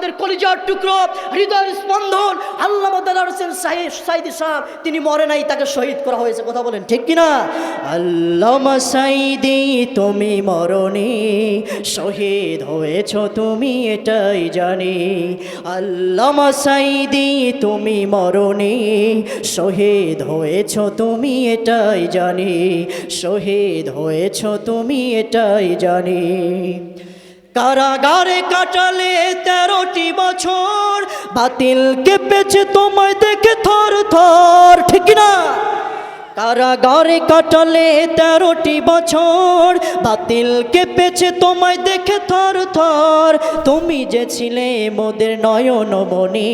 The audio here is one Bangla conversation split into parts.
আমাদের কলিজার টুকরো, হৃদয়ের স্পন্দন আল্লামা দেলোয়ার হোসেন সাঈদী সাহেব, তিনি মরে নাই, তাকে শহীদ করা হয়েছে। কথা বলেন ঠিক কিনা? আল্লামা সাঈদী তুমি মরনি, শহীদ হয়েছ তুমি এটাই জানি। আল্লামা সাঈদী তুমি মরনি, শহীদ হয়েছ তুমি এটাই জানি, শহীদ হয়েছ তুমি এটাই জানি। কারাগারে কাটালে 13টি বছর, বাতিল কেঁপেছে তোমায় দেখে থর থর, ঠিক না? কারাগারে কাটালে 13টি বছর, বাতিল কেঁপেছে তোমায় দেখে থর থর। তুমি যে ছিলে মোদের নয়নমণি,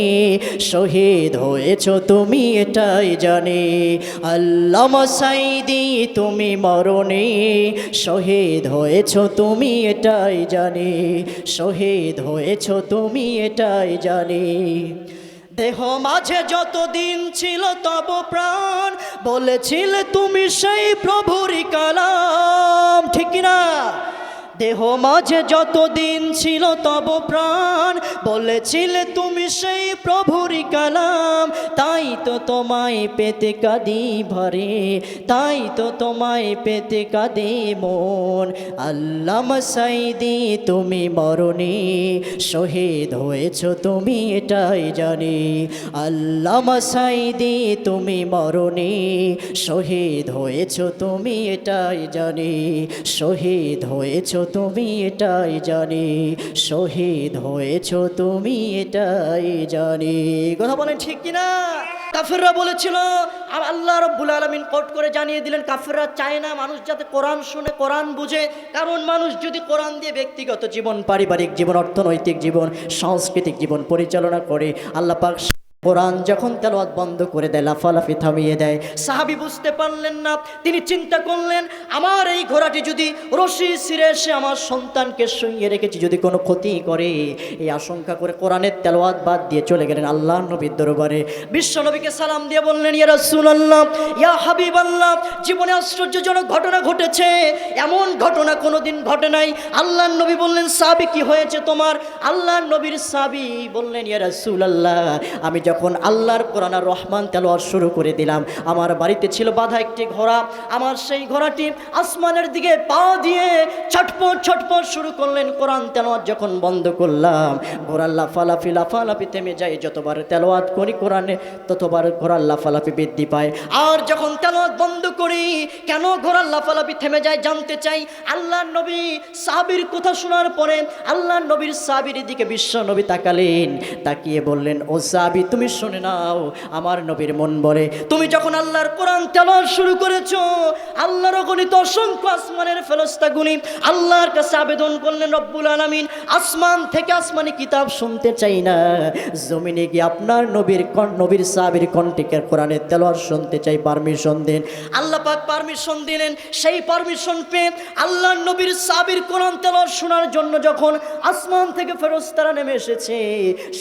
শহীদ হয়েছ তুমি এটাই জানি। আল্লামা সাঈদী তুমি মরনি, শহীদ হয়েছ তুমি এটাই জানি, শহীদ হয়েছ তুমি এটাই জানি। দেহ মাঝে যতদিন ছিল তব প্রাণ, বলেছিলে তুমি সেই প্রভুরই কালাম, ঠিক না? দেহ মাঝে যতদিন ছিল তব প্রাণ, বলেছিলে তুমি সেই প্রভুরই কালাম। তাই তো তোমায় পেতে কাঁদি ভরে, তাই তো তোমায় পেতে কাঁদে মন। আল্লামা সাঈদী তুমি মরনি, শহীদ হয়েছ তুমি এটাই জানি। আল্লামা সাঈদী তুমি মরনি, শহীদ হয়েছ তুমি এটাই জানি, শহীদ হয়েছ তুমি এটাই জানি, শহীদ হয়েছ তুমি এটাই জানি। কথা বলেন ঠিক কিনা? কাফেররা বলেছিল, আর আল্লাহ রাব্বুল আলামিন কোট করে জানিয়ে দিলেন, কাফেররা চায় না মানুষ যাতে কোরআন শুনে, কোরআন বুঝে। কারণ মানুষ যদি কোরআন দিয়ে ব্যক্তিগত জীবন, পারিবারিক জীবন, অর্থনৈতিক জীবন, সাংস্কৃতিক জীবন পরিচালনা করে, আল্লাহ পাক কোরআন যখন তেলাওয়াত বন্ধ করে দেয়, লাফালাফি থামিয়ে দেয়। সাহাবী বুঝতে পারলেন না, তিনি চিন্তা করলেন, আমার এই ঘোড়াটি যদি রশি ছিঁড়ে এসে আমার সন্তানকে শুইয়ে রেখেছি, যদি কোনো ক্ষতি করে, এই আশঙ্কা করে কোরআনের তেলাওয়াত বাদ দিয়ে চলে গেলেন আল্লাহর নবীর দরবারে। বিশ্ব নবীকে সালাম দিয়ে বললেন, ইয়া রাসূলুল্লাহ, ইয়া হাবিবাল্লাহ, জীবনে আশ্চর্যজনক ঘটনা ঘটেছে, এমন ঘটনা কোনোদিন ঘটে নাই। আল্লাহর নবী বললেন, সাহাবী কি হয়েছে তোমার? আল্লাহর নবীর সাহাবী বললেন, ইয়া রাসূলুল্লাহ, আমি যখন আল্লাহর কোরআন আর রহমান তেলাওয়াত শুরু করে দিলাম, আমার বাড়িতে ছিল বাঁধা একটি ঘোড়া, আমার সেই ঘোড়াটি আসমানের দিকে পা দিয়ে ছটপট ছটপট শুরু করলেন। কোরআন তেলাওয়াত যখন বন্ধ করলাম, ঘোড়ার লাফালাফি লাফালাফি থেমে যায়। যতবার তেলাওয়াত করি কোরআনে, ততবার ঘোড়ার লাফালাফি বৃদ্ধি পায়। আর যখন তেলাওয়াত বন্ধ করি, কেন ঘোড়ার লাফালাফি থেমে যায় জানতে চাই। আল্লাহর নবী সাহাবীর কথা শোনার পরে আল্লাহর নবীর সাহাবীর দিকে বিশ্ব নবী তাকালেন, তাকিয়ে বললেন, ও সাহাবী, তুমি শুনে নাও, আমার নবীর মন বলে, তুমি যখন আল্লাহর কোরআন তেলাওয়াত শুরু করেছো, আল্লাহর অগণিত অসংখ্য আসমানের ফেরেশতাগুলি আল্লাহর কাছে আবেদন করলেন, রব্বুল আলামিন, আসমান থেকে আসমানি কিতাব শুনতে চাই না, জমিনে গিয়ে আপনার নবীর সাহাবীর কণ্ঠে কোরআনের তেলাওয়াত শুনতে চাই, পারমিশন দেন। আল্লাহ পাক পারমিশন দিলেন। সেই পারমিশন পেয়ে আল্লাহর নবীর সাহাবীর কোরআন তেলাওয়াত শোনার জন্য যখন আসমান থেকে ফেরেশতারা নেমে এসেছে,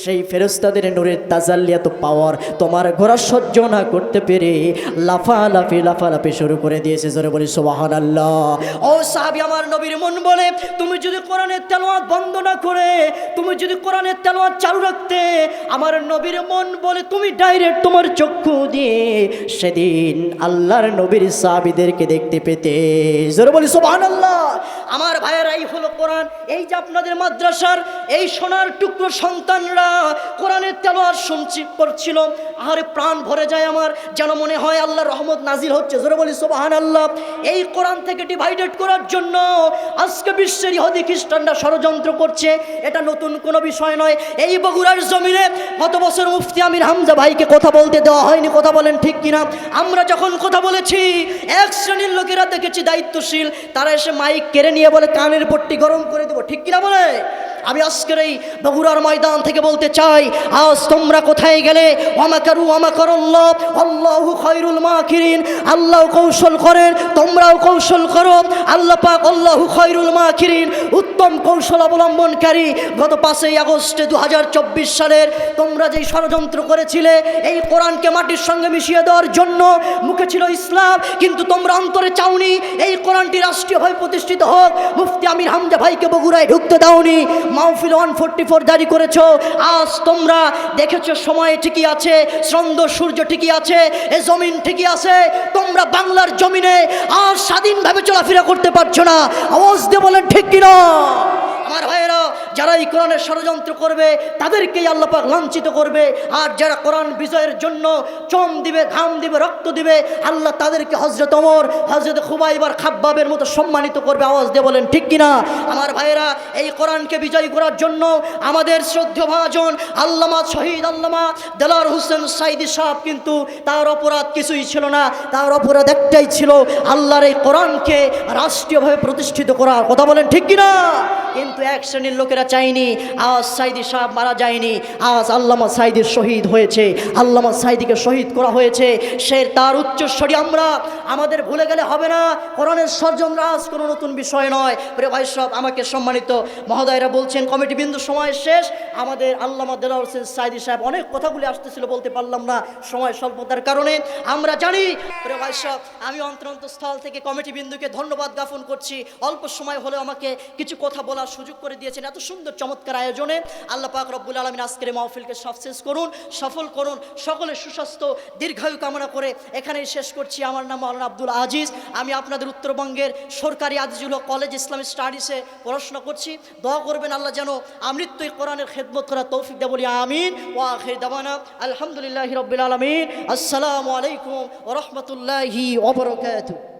সেই ফেরেশতাদের নূরের তাজাল্লি, এত পাওয়ার, তোমার ঘোড়া সহ্য না করতে পেরে লাফালাফি শুরু করে দিয়েছে। জোরে বলি সুবহানাল্লাহ। ও সাহাবী, আমার নবীর মন বলে, তুমি যদি কোরআনের তেলাওয়াত বন্ধ না করে, তুমি যদি কোরআনের তেলাওয়াত চালু রাখতে, আমার নবীর মন বলে তুমি ডাইরেক্ট তোমার চক্ষু দিয়ে সেদিন আল্লাহর নবীর সাহাবীদেরকে দেখতে পেতে। জোরে বলি সুবহানাল্লাহ। আমার ভাইয়েরা, এই হলো কোরআন। এই যে আপনাদের মাদ্রাসার এই সোনার টুকরো সন্তানরা কোরআনের তেলাওয়াত পড়ছিল, আরে প্রাণ ভরে যায় আমার, যেন মনে হয় আল্লাহর রহমত নাজিল হচ্ছে। জোরে বলি সুবহানাল্লাহ। এই কোরআন থেকে ডিভাইডেড করার জন্য আজকে বিশ্বের ইহুদি খ্রিস্টানরা ষড়যন্ত্র করছে। এটা নতুন কোনো বিষয় নয়। এই বগুড়ার জমিনে গত বছর মুফতি আমির হামজা ভাইকে কথা বলতে দেওয়া হয়নি। কথা বলেন ঠিক কিনা? আমরা যখন কথা বলেছি, এক শ্রেণীর লোকেরা দেখেছি দায়িত্বশীল, তারা এসে মাইক কেড়ে নিয়ে বলে কানের পট্টি গরম করে দেবো, ঠিক কিনা বলে? আমি আজকের এই বগুড়ার ময়দান থেকে বলতে চাই, আজ তোমরা কোথায় গেলে? ওয়ামাকারু ওয়ামাকারাল্লাহ আল্লাহু খায়রুল মাকিরিন। আল্লাহ কৌশল করেন, তোমরাও কৌশল করো। আল্লাহ পাক আল্লাহু খায়রুল মাকিরিন, উত্তম কৌশল অবলম্বনকারী। গত 5ই আগস্টে 2024 সালের তোমরা যেই ষড়যন্ত্র করেছিলে এই কোরআনকে মাটির সঙ্গে মিশিয়ে দেওয়ার জন্য, মুখে ছিল ইসলাম, কিন্তু তোমরা অন্তরে চাওনি এই কোরআনটি রাষ্ট্রীয়ভাবে প্রতিষ্ঠিত হোক। মুফতি আমির হামজা ভাইকে বগুড়ায় ঢুকতে দাওনি। মাহফিল 144 জারি করেছো। আজ তোমরা দেখেছো সময় ঠিকই আছে, চন্দ্র সূর্য ঠিকই আছে, এ জমিন ঠিকই আছে, তোমরা বাংলার জমিনে আর স্বাধীনভাবে চলাফেরা করতে পারছো না। আওয়াজ দিয়ে বলেন ঠিক কিনা? আমার ভাইয়েরা, যারা এই কোরআনের ষড়যন্ত্র করবে তাদেরকেই আল্লাহ পাক লাঞ্ছিত করবে, আর যারা কোরআন বিজয়ের জন্য চম দিবে, ঘাম দিবে, রক্ত দিবে, আল্লাহ তাদেরকে হযরত ওমর, হযরত খুবাইব আর খাব্বাবের মতো সম্মানিত করবে। আওয়াজ দিয়ে বলেন ঠিক কিনা? আমার ভাইয়েরা, এই কোরআনকে বিজয়ী করার জন্য আমাদের শ্রদ্ধেয় ভাজন আল্লামা শহীদ আল্লামা দেলাওয়ার হোসেন সাঈদী সাহেব, কিন্তু তার অপরাধ কিছুই ছিল না। তার অপরাধ একটাই ছিল, আল্লাহর এই কোরআনকে রাষ্ট্রীয়ভাবে প্রতিষ্ঠিত করার। কথা বলেন ঠিক কিনা? কিন্তু এক শ্রেণীর লোকেরা চায়নি। আজ সাঈদী সাহেব মারা যায়নি, আজ আল্লামা সাঈদীর শহীদ হয়েছে, আল্লামা সাঈদীকে শহীদ করা হয়েছে। সে তার উচ্চস্বরী আমরা আমাদের ভুলে গেলে হবে না। কোরআনের ষড়যন্ত্র আজ কোনো নতুন বিষয় নয়। প্রিয় ভাই সব, আমাকে সম্মানিত মহোদয়রা বলছেন কমিটি বিন্দু সময় শেষ। আমাদের আল্লামা দেলাওয়ার হোসেন সাঈদী সাহেব অনেক কথাগুলি আসতেছিল, বলতে পারলাম না সময় স্বল্পতার কারণে। আমরা জানি প্রিয় ভাই সব, আমি অন্তরস্থল থেকে কমিটি বিন্দুকে ধন্যবাদ জ্ঞাপন করছি। অল্প সময় হলেও আমাকে কিছু কথা বলার সুযোগ করে দিয়েছেন এত সুন্দর চমৎকার আয়োজনে। আল্লাহ পাক রব্বুল আলামিন আজকের মাহফিলকে সাকসেস করুন, সফল করুন। সকলের সুস্বাস্থ্য দীর্ঘায়ু কামনা করে এখানেই শেষ করছি। আমার নাম মাওলানা আব্দুল আজিজ। আমি আপনাদের উত্তরবঙ্গের সরকারি আজিজুল হক কলেজ ইসলামিক স্টাডিসে পড়াশোনা করছি। দোয়া করবেন আল্লাহ যেন আমৃত্যুই কোরআনের খেদমত করার তৌফিক দেয়, বলি আমিন। ওয়া আখির দাওয়ানা আলহামদুলিল্লাহি রাব্বিল আলামিন। আসসালামু আলাইকুম ওয়া রাহমাতুল্লাহি ওয়া বারাকাতুহু।